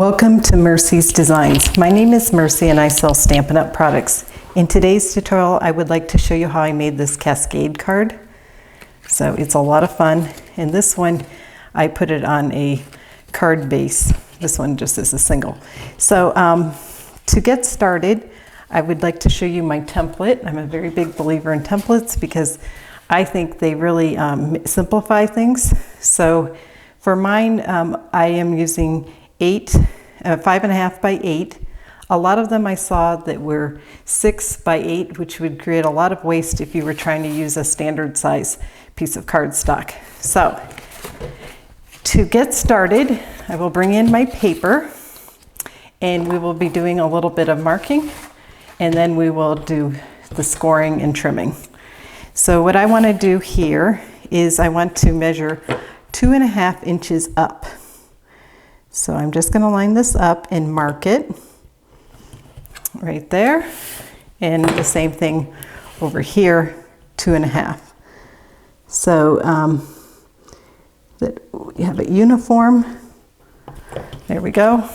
Welcome to Mercy's Designs. My name is Mercy and I sell Stampin' Up! Products. In today's tutorial, I would like to show you how I made this Cascade card. So it's a lot of fun. And this one, I put it on a card base. This one just is a single. So to get started, I would like to show you my template. I'm a very big believer in templates because I think they really simplify things. So for mine, I am using 5.5 by 8. A lot of them I saw that were 6 by 8, which would create a lot of waste if you were trying to use a standard size piece of cardstock. So to get started, I will bring in my paper and we will be doing a little bit of marking and then we will do the scoring and trimming. So what I want to do here is I want to measure 2.5 inches up. So I'm just going to line this up and mark it right there. And the same thing over here, 2.5. So that we have it uniform. There we go.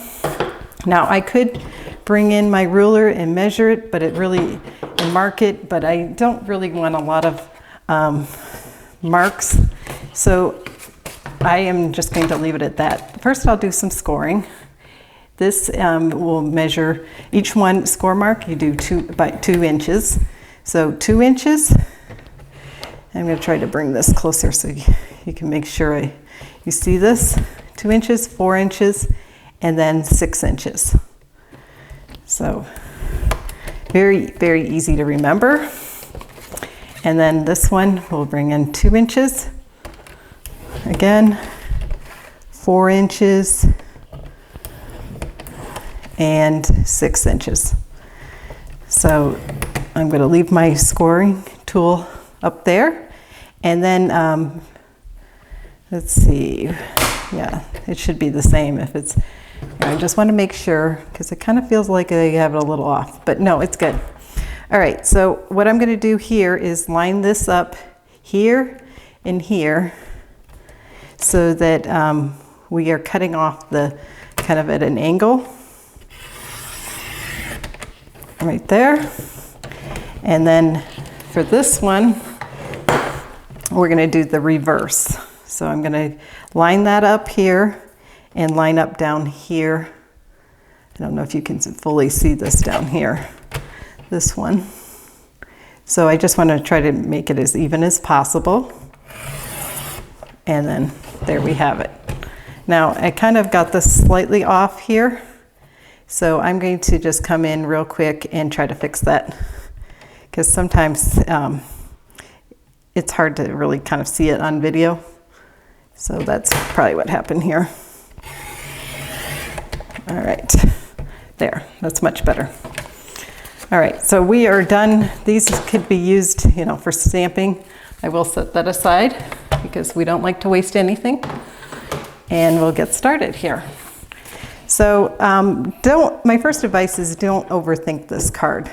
Now I could bring in my ruler and measure it, but and mark it, but I don't really want a lot of marks. So I am just going to leave it at that. First, I'll do some scoring. This will measure each one score mark. You do 2 by 2 inches. So 2 inches. I'm going to try to bring this closer so you can make sure you see this. 2 inches, 4 inches, and then 6 inches. So very, very easy to remember. And then this one we'll bring in 2 inches. Again, 4 inches and 6 inches. So I'm going to leave my scoring tool up there. And then, let's see, yeah, it should be the same if it's, I just want to make sure because it kind of feels like I have it a little off, but no, it's good. All right, so what I'm going to do here is line this up here and here, so that we are cutting off the kind of at an angle right there. And then for this one, we're going to do the reverse. So I'm going to line that up here and line up down here. I don't know if you can fully see this down here, this one. So I just want to try to make it as even as possible. And then there we have it. Now I kind of got this slightly off here, so I'm going to just come in real quick and try to fix that, because sometimes it's hard to really kind of see it on video. So that's probably what happened here. All right, there, that's much better. All right, so we are done. These could be used, for stamping. I will set that aside because we don't like to waste anything. And we'll get started here. So my first advice is don't overthink this card.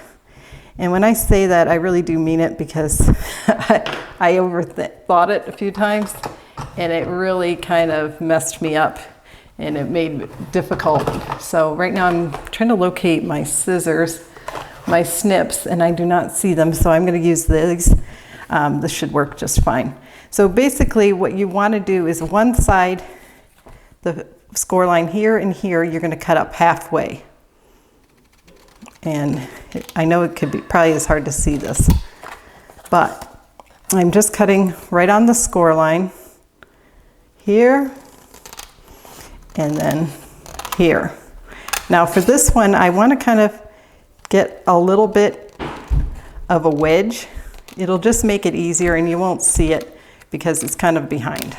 And when I say that, I really do mean it, because I overthought it a few times and it really kind of messed me up and it made it difficult. So right now I'm trying to locate my scissors, my snips, and I do not see them. So I'm going to use these. This should work just fine. So basically what you want to do is one side, the score line here and here, you're going to cut up halfway. And I know it could be probably is hard to see this, but I'm just cutting right on the score line here and then here. Now for this one, I want to kind of get a little bit of a wedge. It'll just make it easier and you won't see it because it's kind of behind.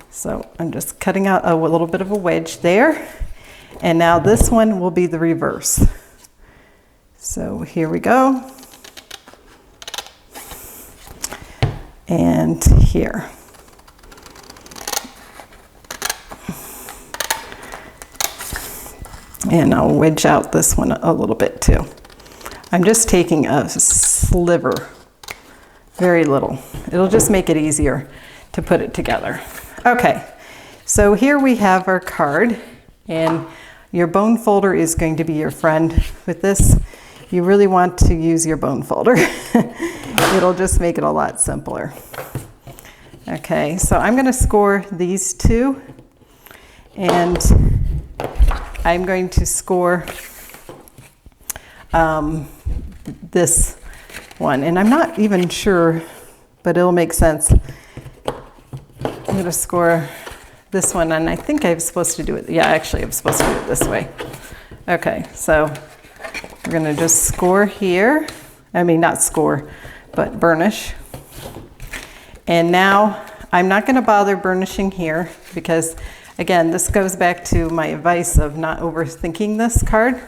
So I'm just cutting out a little bit of a wedge there. And now this one will be the reverse. So here we go. And here. And I'll wedge out this one a little bit too. I'm just taking a sliver, very little. It'll just make it easier to put it together. Okay, so here we have our card. And your bone folder is going to be your friend with this. You really want to use your bone folder. It'll just make it a lot simpler. Okay, so I'm going to score these two, and I'm going to score this one, and I'm not even sure, but it'll make sense. I'm going to score this one, and I think I'm supposed to do it. Yeah, actually, I'm supposed to do it this way. Okay, so we're going to just score here. I mean, not score, but burnish. And now I'm not going to bother burnishing here because, again, this goes back to my advice of not overthinking this card.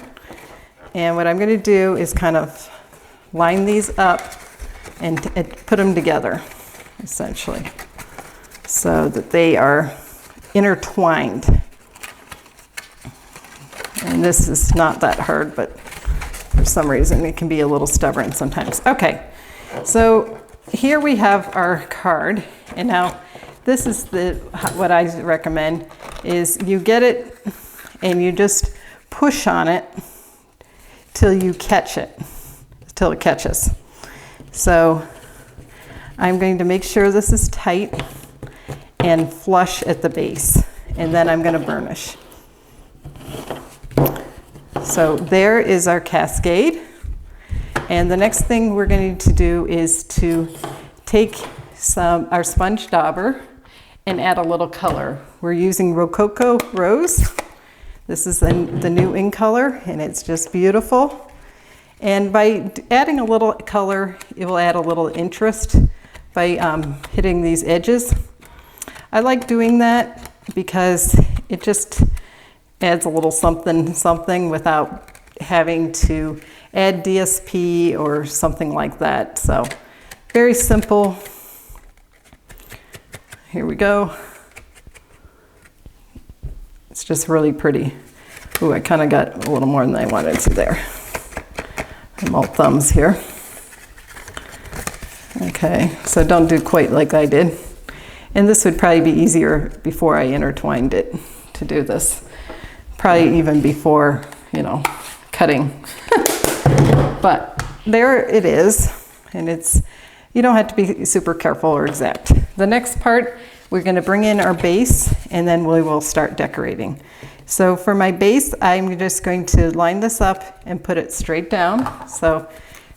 And what I'm going to do is kind of line these up and put them together, essentially, so that they are intertwined. And this is not that hard, but for some reason it can be a little stubborn sometimes. Okay, so here we have our card, and now this is what I recommend is you get it and you just push on it till you catch it, till it catches. So I'm going to make sure this is tight and flush at the base, and then I'm going to burnish. So there is our Cascade, and the next thing we're going to do is to take our sponge dauber and add a little color. We're using Rococo Rose. This is the new in color, and it's just beautiful. And by adding a little color, it will add a little interest by hitting these edges. I like doing that because it just adds a little something without having to add DSP or something like that. So very simple. Here we go. It's just really pretty. Ooh, I kind of got a little more than I wanted to there. I'm all thumbs here. Okay, so don't do quite like I did. And this would probably be easier before I intertwined it to do this. Probably even before, you know, cutting. But there it is. And you don't have to be super careful or exact. The next part, we're going to bring in our base, and then we will start decorating. So for my base, I'm just going to line this up and put it straight down. So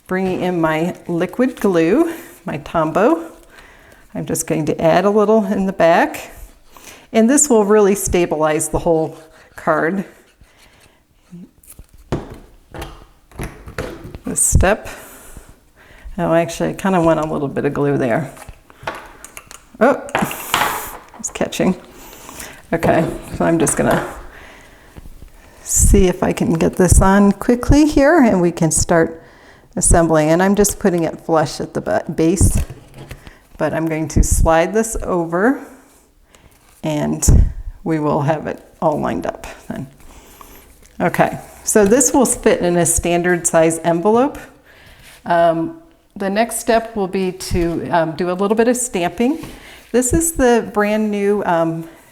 bringing in my liquid glue, my Tombow. I'm just going to add a little in the back. And this will really stabilize the whole card. This step. Oh, actually, I kind of want a little bit of glue there. Oh, it's catching. Okay, so I'm just gonna see if I can get this on quickly here, and we can start assembling. And I'm just putting it flush at the base, but I'm going to slide this over, and we will have it all lined up then. Okay, so this will fit in a standard size envelope. The next step will be to do a little bit of stamping. This is the brand new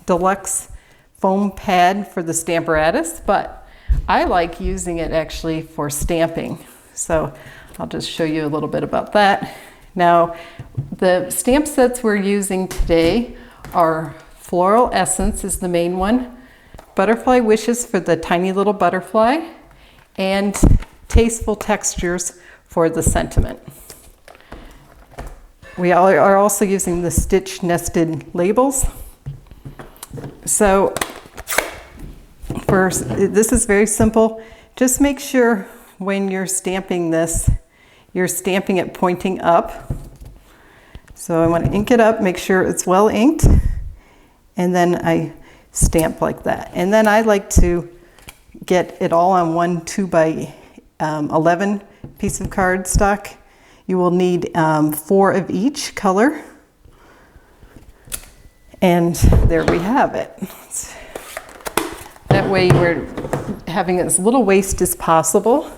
deluxe foam pad for the Stamparatus, but I like using it actually for stamping. So I'll just show you a little bit about that. Now, the stamp sets we're using today are Floral Essence is the main one, Butterfly Wishes for the tiny little butterfly, and Tasteful Textures for the sentiment. We are also using the stitch nested labels. So first, this is very simple. Just make sure when you're stamping this, you're stamping it pointing up. So I want to ink it up, make sure it's well inked, and then I stamp like that. And then I like to get it all on one 2x11 piece of cardstock. You will need 4 of each color. And there we have it. That way we're having as little waste as possible.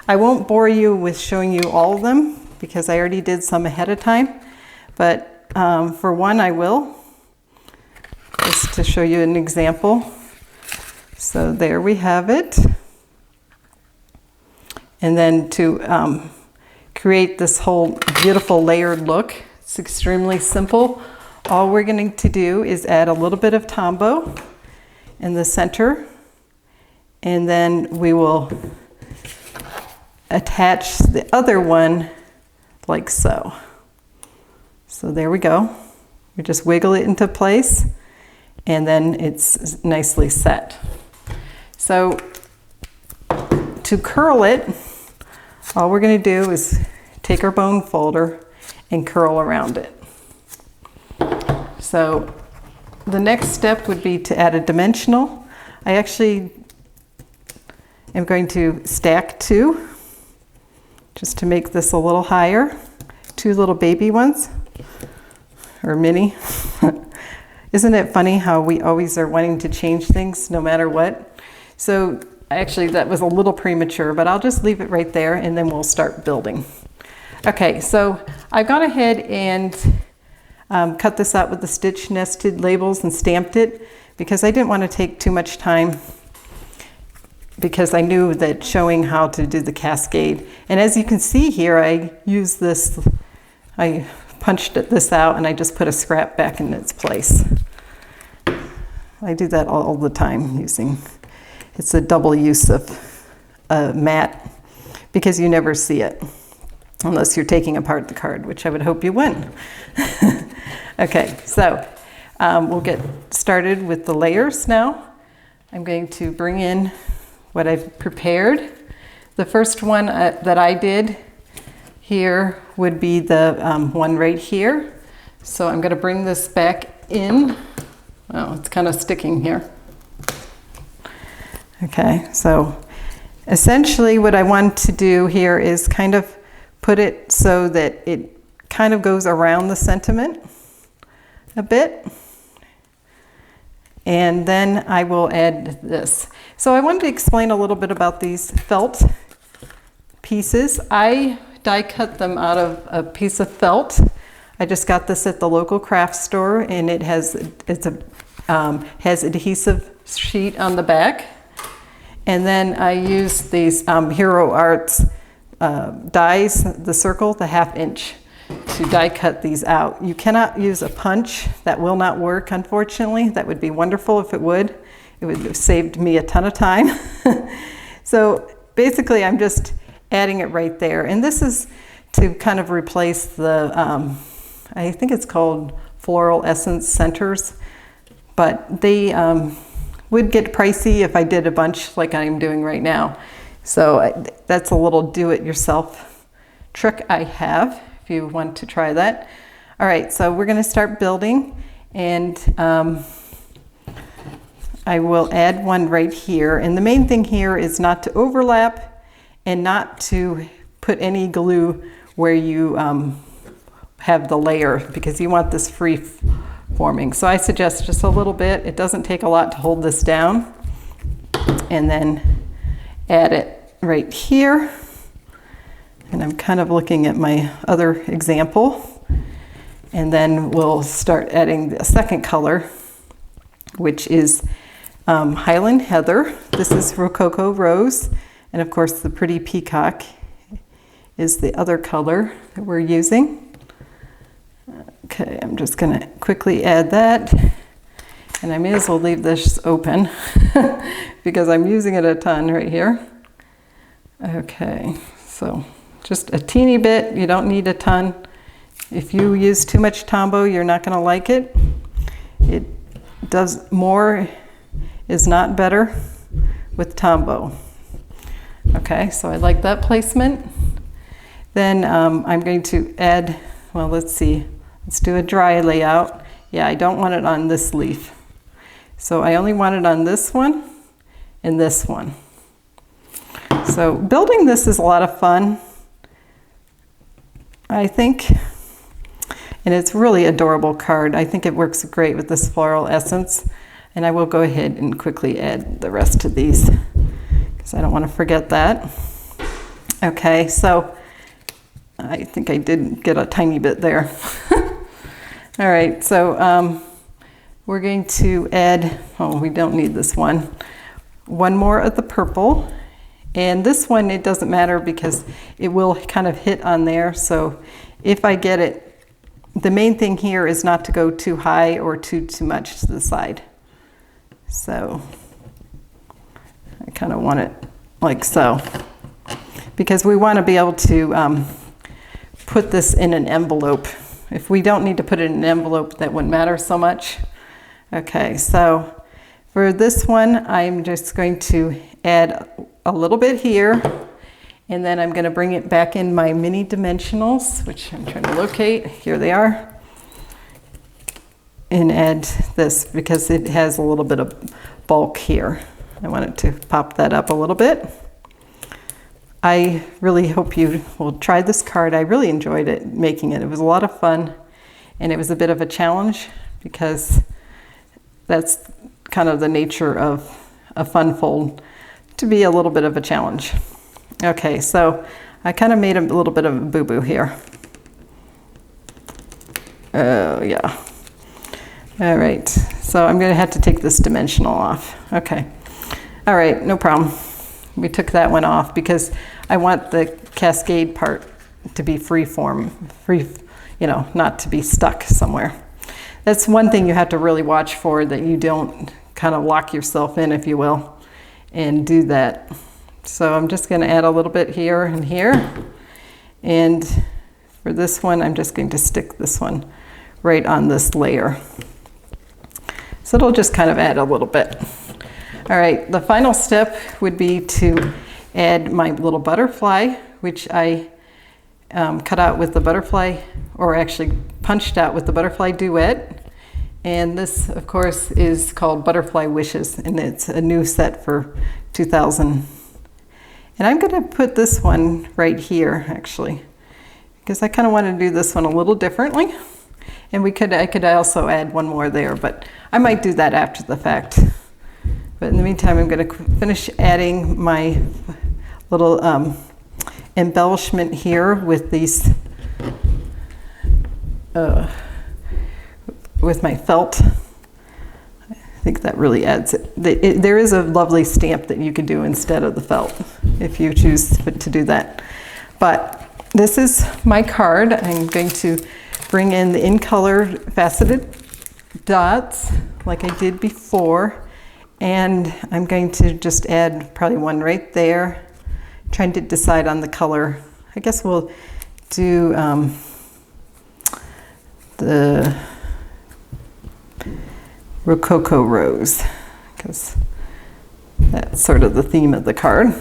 I won't bore you with showing you all of them because I already did some ahead of time. But for one I will, just to show you an example. So there we have it. And then to create this whole beautiful layered look, it's extremely simple. All we're going to do is add a little bit of Tombow in the center, and then we will attach the other one like so. So there we go. We just wiggle it into place, and then it's nicely set. So to curl it, all we're going to do is take our bone folder and curl around it. So the next step would be to add a dimensional. I actually am going to stack 2 just to make this a little higher. 2 little baby ones, or mini. Isn't it funny how we always are wanting to change things no matter what? So actually that was a little premature, but I'll just leave it right there and then we'll start building. Okay, so I've gone ahead and cut this out with the stitch nested labels and stamped it because I didn't want to take too much time, because I knew that showing how to do the cascade. And as you can see here, I used this, I punched this out and I just put a scrap back in its place. I do that all the time using, it's a double use of mat because you never see it unless you're taking apart the card, which I would hope you wouldn't. Okay, so we'll get started with the layers now. I'm going to bring in what I've prepared. The first one that I did here would be the one right here. So I'm going to bring this back in. Oh, it's kind of sticking here. Okay, so essentially what I want to do here is kind of put it so that it kind of goes around the sentiment a bit. And then I will add this. So I wanted to explain a little bit about these felt pieces. I die cut them out of a piece of felt. I just got this at the local craft store, and it has has adhesive sheet on the back. And then I used these Hero Arts dies, the circle, the 1/2 inch, to die cut these out. You cannot use a punch. That will not work, unfortunately. That would be wonderful if it would. It would have saved me a ton of time. So basically I'm just adding it right there. And this is to kind of replace the, I think it's called Floral Essence Centers, but they would get pricey if I did a bunch like I'm doing right now. So that's a little do-it-yourself trick I have, if you want to try that. All right, so we're gonna start building, and I will add one right here. And the main thing here is not to overlap and not to put any glue where you have the layer, because you want this free forming. So I suggest just a little bit. It doesn't take a lot to hold this down. And then add it right here. And I'm kind of looking at my other example. And then we'll start adding the second color, which is Highland Heather. This is Rococo Rose. And of course the pretty Peacock is the other color that we're using. Okay, I'm just gonna quickly add that. And I may as well leave this open because I'm using it a ton right here. Okay, so just a teeny bit, you don't need a ton. If you use too much Tombow, you're not gonna like it. It does more is not better with Tombow. Okay, so I like that placement. Then I'm going to add, well, let's see, let's do a dry layout. Yeah, I don't want it on this leaf. So I only want it on this one and this one. So building this is a lot of fun, I think. And it's really adorable card. I think it works great with this floral essence. And I will go ahead and quickly add the rest of these because I don't want to forget that. Okay, so I think I did get a tiny bit there. All right, so we're going to add, oh, we don't need this one. one more of the purple. And this one, it doesn't matter because it will kind of hit on there. So if I get it, the main thing here is not to go too high or too much to the side. So I kind of want it like so, because we want to be able to put this in an envelope. If we don't need to put it in an envelope, that wouldn't matter so much. Okay, so for this one, I'm just going to add a little bit here, and then I'm going to bring it back in my mini dimensionals, which I'm trying to locate. Here they are. And add this because it has a little bit of bulk here. I wanted to pop that up a little bit. I really hope you will try this card. I really enjoyed it, making it. It was a lot of fun, and it was a bit of a challenge because that's kind of the nature of a fun fold, to be a little bit of a challenge. Okay, so I kind of made a little bit of a boo-boo here. Oh, yeah. All right, so I'm going to have to take this dimensional off. Okay. All right, no problem. We took that one off because I want the Cascade part to be free form, you know, not to be stuck somewhere. That's one thing you have to really watch for, that you don't kind of lock yourself in, if you will, and do that. So I'm just going to add a little bit here and here. And for this one, I'm just going to stick this one right on this layer. So it'll just kind of add a little bit. All right, the final step would be to add my little butterfly, which I cut out with the butterfly, or actually punched out with the butterfly Duet. And this, of course, is called Butterfly Wishes, and it's a new set for 2000. And I'm going to put this one right here, actually, because I kind of want to do this one a little differently. And I could also add one more there, but I might do that after the fact. But in the meantime, I'm going to finish adding my little embellishment here with these, with my felt. I think that really adds it. There is a lovely stamp that you can do instead of the felt if you choose to do that. But this is my card. I'm going to bring in the in-color faceted dots like I did before. And I'm going to just add probably one right there, trying to decide on the color. I guess we'll do the Rococo Rose, because that's sort of the theme of the card.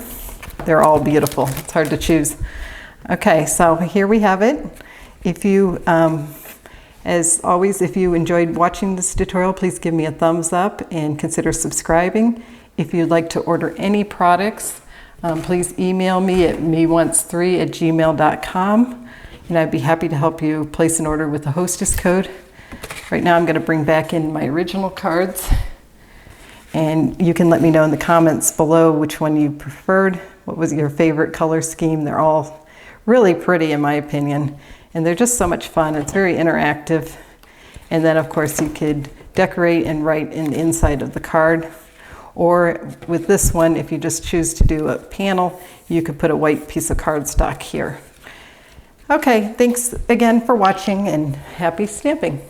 They're all beautiful. It's hard to choose. Okay, so here we have it. If you, as always, if you enjoyed watching this tutorial, please give me a thumbs up and consider subscribing. If you'd like to order any products, please email me at meonce3@gmail.com, and I'd be happy to help you place an order with the hostess code. Right now I'm going to bring back in my original cards, and you can let me know in the comments below which one you preferred. What was your favorite color scheme? They're all really pretty in my opinion. And they're just so much fun. It's very interactive. And then, of course, you could decorate and write in the inside of the card. Or with this one, if you just choose to do a panel, you could put a white piece of cardstock here. Okay, thanks again for watching, and happy stamping.